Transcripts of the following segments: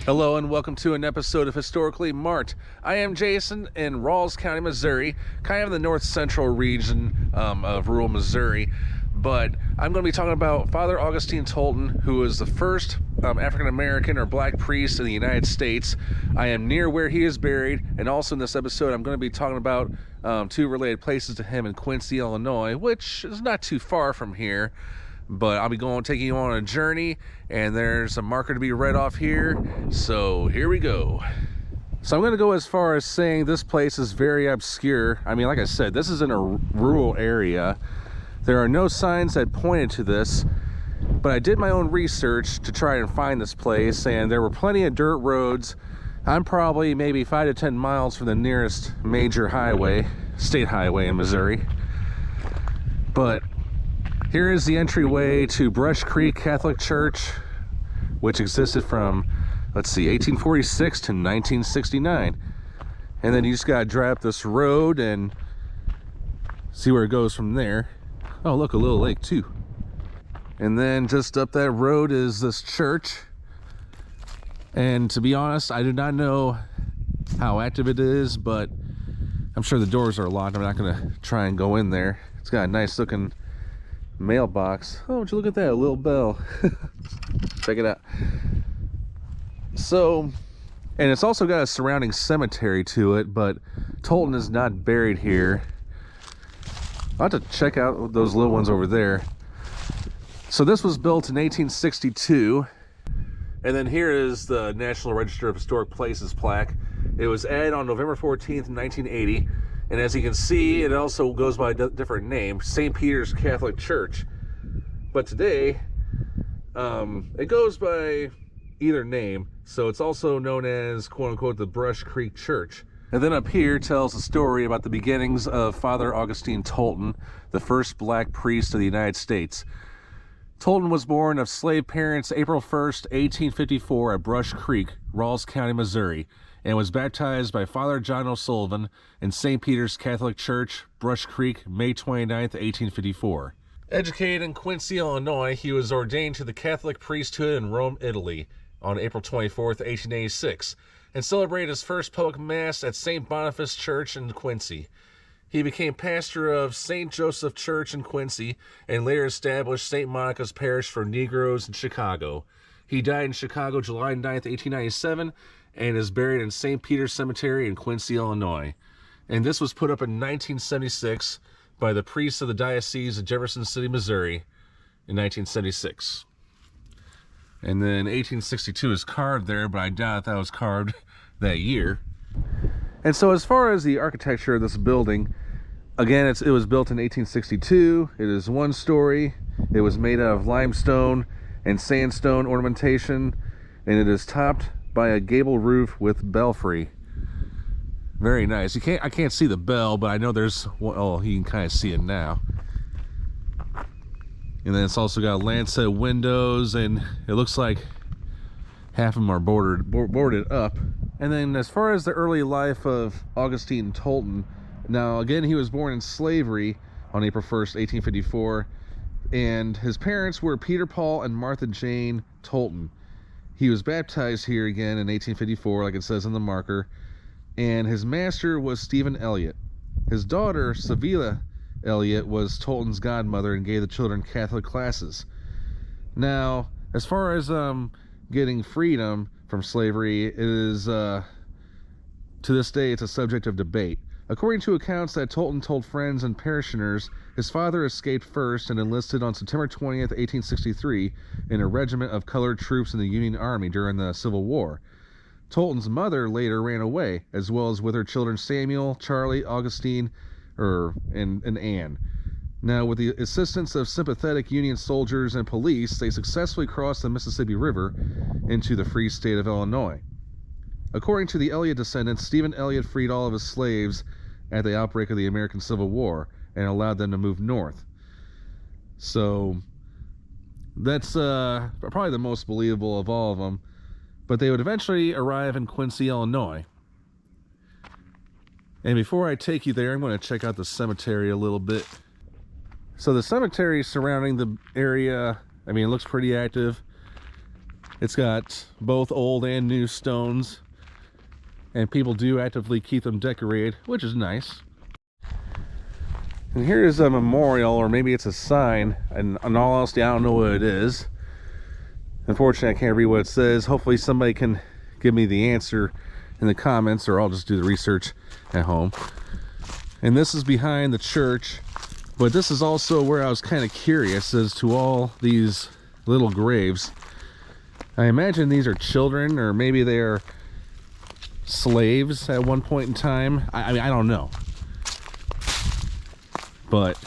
Hello and welcome to an episode of Historically Marked. I am Jason in Rawls County, Missouri, kind of in the north central region of rural Missouri. But I'm going to be talking about Father Augustine Tolton, who was the first African-American or black priest in the United States. I am near where he is buried, and also in this episode I'm going to be talking about two related places to him in Quincy, Illinois, which is not too far from here. But I'll be taking you on a journey, and there's a marker to be read off here, so here we go. So I'm going to go as far as saying this place is very obscure. I mean, like I said, this is in a rural area. There are no signs that pointed to this, but I did my own research to try and find this place, and there were plenty of dirt roads. I'm probably maybe 5 to 10 miles from the nearest major highway, state highway in Missouri. But here is the entryway to Brush Creek Catholic Church, which existed from, let's see, 1846 to 1969. And then you just gotta drive up this road and see where it goes from there. Oh, look, a little lake too. And then just up that road is this church. And to be honest, I do not know how active it is, but I'm sure the doors are locked. I'm not gonna try and go in there. It's got a nice looking mailbox. Oh, would you look at that, a little bell. Check it out. So, and it's also got a surrounding cemetery to it, but Tolton is not buried here. I'll have to check out those little ones over there. So this was built in 1862, and then here is the National Register of Historic Places plaque. It was added on November 14th, 1980. And as you can see, it also goes by a different name, St. Peter's Catholic Church. But today, it goes by either name, so it's also known as, quote-unquote, the Brush Creek Church. And then up here tells a story about the beginnings of Father Augustine Tolton, the first black priest of the United States. Tolton was born of slave parents April 1st, 1854 at Brush Creek, Rawls County, Missouri, and was baptized by Father John O'Sullivan in St. Peter's Catholic Church, Brush Creek, May 29th, 1854. Educated in Quincy, Illinois, he was ordained to the Catholic priesthood in Rome, Italy on April 24th, 1886, and celebrated his first public mass at St. Boniface Church in Quincy. He became pastor of St. Joseph Church in Quincy and later established St. Monica's Parish for Negroes in Chicago. He died in Chicago July 9th, 1897, and is buried in St. Peter's Cemetery in Quincy, Illinois. And this was put up in 1976 by the priests of the Diocese of Jefferson City, Missouri in 1976. And then 1862 is carved there, but I doubt that was carved that year. And so as far as the architecture of this building, again, it was built in 1862. It is one story. It was made out of limestone and sandstone ornamentation, and it is topped by a gable roof with belfry. Very nice. I can't see the bell, but I know there's one. Oh, you can kind of see it now. And then it's also got lancet windows, and it looks like half of them are boarded up. And then as far as the early life of Augustine Tolton, now again, he was born in slavery on April 1st, 1854, and his parents were Peter Paul and Martha Jane Tolton. He was baptized here again in 1854, like it says on the marker, and his master was Stephen Elliott. His daughter, Sevilla Elliott, was Tolton's godmother and gave the children Catholic classes. Now, as far as getting freedom from slavery, it is, to this day, it's a subject of debate. According to accounts that Tolton told friends and parishioners, his father escaped first and enlisted on September 20th, 1863 in a regiment of colored troops in the Union Army during the Civil War. Tolton's mother later ran away, as well as with her children Samuel, Charlie, Augustine, and Anne. Now, with the assistance of sympathetic Union soldiers and police, they successfully crossed the Mississippi River into the free state of Illinois. According to the Elliott descendants, Stephen Elliott freed all of his slaves at the outbreak of the American Civil War and allowed them to move north. So that's probably the most believable of all of them. But they would eventually arrive in Quincy, Illinois. And before I take you there, I'm going to check out the cemetery a little bit. So the cemetery surrounding the area, I mean, it looks pretty active. It's got both old and new stones, and people do actively keep them decorated, which is nice. And here is a memorial, or maybe it's a sign, and in all honesty, I don't know what it is. Unfortunately, I can't read what it says. Hopefully somebody can give me the answer in the comments, or I'll just do the research at home. And this is behind the church, but this is also where I was kind of curious as to all these little graves. I imagine these are children, or maybe they are slaves at one point in time. I mean, I don't know. But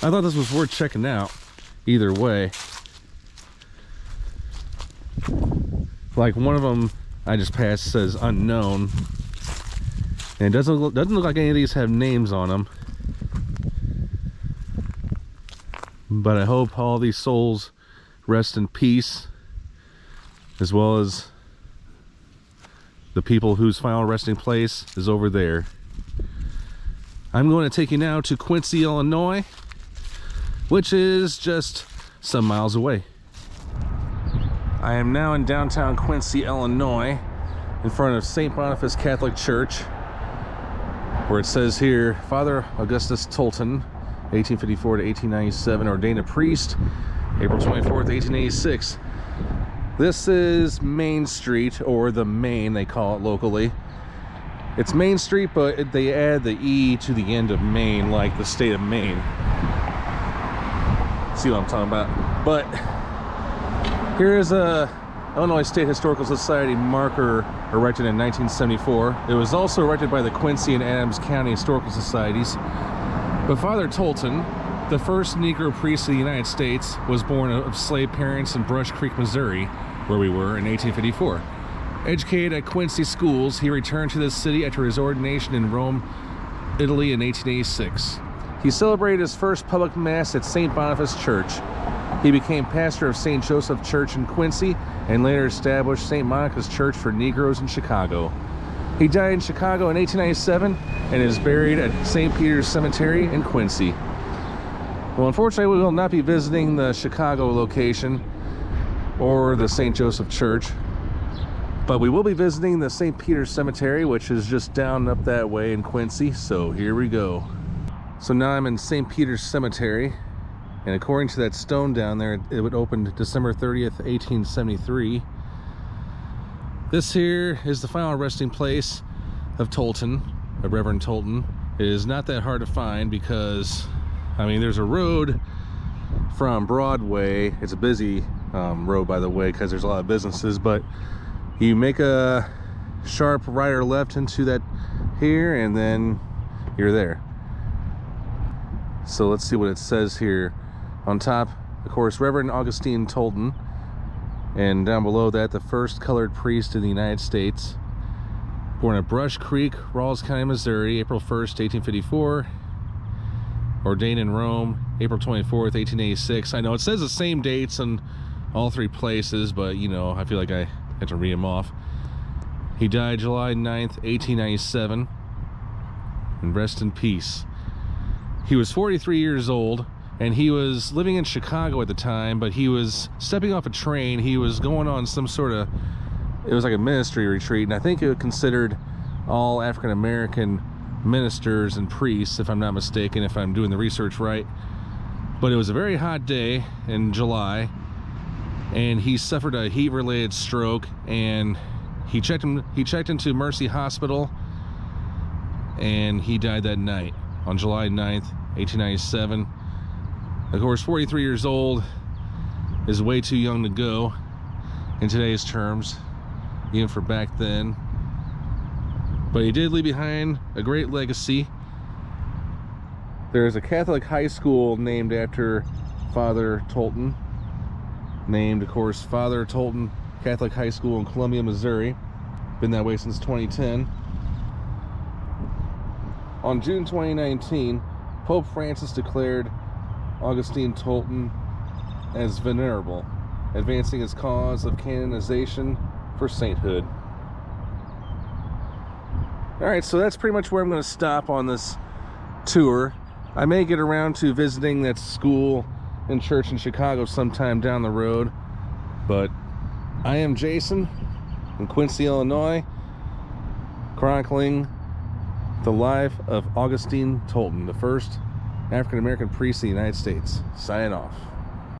I thought this was worth checking out either way. Like one of them I just passed says unknown, and it doesn't look like any of these have names on them. But I hope all these souls rest in peace, as well as the people whose final resting place is over there. I'm going to take you now to Quincy, Illinois, which is just some miles away. I am now in downtown Quincy, Illinois, in front of St. Boniface Catholic Church, where it says here, Father Augustus Tolton, 1854 to 1897, ordained a priest, April 24th, 1886. This is Main Street, or the Main, they call it locally. It's Main Street, but they add the E to the end of Maine, like the state of Maine. See what I'm talking about? But here is a Illinois State Historical Society marker erected in 1974. It was also erected by the Quincy and Adams County Historical Societies. But Father Tolton, the first Negro priest of the United States, was born of slave parents in Brush Creek, Missouri, where we were, in 1854. Educated at Quincy schools, he returned to this city after his ordination in Rome, Italy in 1886. He celebrated his first public mass at St. Boniface Church. He became pastor of St. Joseph Church in Quincy and later established St. Monica's Church for Negroes in Chicago. He died in Chicago in 1897 and is buried at St. Peter's Cemetery in Quincy. Well, unfortunately, we will not be visiting the Chicago location or the St. Joseph Church, but we will be visiting the St. Peter's Cemetery, which is just down up that way in Quincy. So here we go. So now I'm in St. Peter's Cemetery, and according to that stone down there, it would open December 30th, 1873. This here is the final resting place of Tolton, of Reverend Tolton. It is not that hard to find because, I mean, there's a road from Broadway. It's a busy road, by the way, because there's a lot of businesses, but you make a sharp right or left into that here, and then you're there. So let's see what it says here. On top, of course, Reverend Augustine Tolton, and down below that, the first colored priest in the United States, born at Brush Creek, Rawls County, Missouri, April 1st, 1854, ordained in Rome, April 24th, 1886. I know it says the same dates in all three places, but you know, I feel like I have to read them off. He died July 9th, 1897, and rest in peace. He was 43 years old, and he was living in Chicago at the time, but he was stepping off a train. He was going on some sort of, it was like a ministry retreat, and I think it was considered all African-American ministers and priests, if I'm not mistaken, if I'm doing the research right. But it was a very hot day in July, and he suffered a heat-related stroke, and he checked into Mercy Hospital, and he died that night on July 9th, 1897. Of course, 43 years old is way too young to go in today's terms, even for back then. But he did leave behind a great legacy. There's a Catholic high school named after Father Tolton, named, of course, Father Tolton Catholic High School in Columbia, Missouri. Been that way since 2010. On June 2019, Pope Francis declared Augustine Tolton as venerable, advancing his cause of canonization for sainthood. Alright, so that's pretty much where I'm going to stop on this tour. I may get around to visiting that school and church in Chicago sometime down the road. But I am Jason in Quincy, Illinois, chronicling the life of Augustine Tolton, the first African-American priest in the United States. Signing off.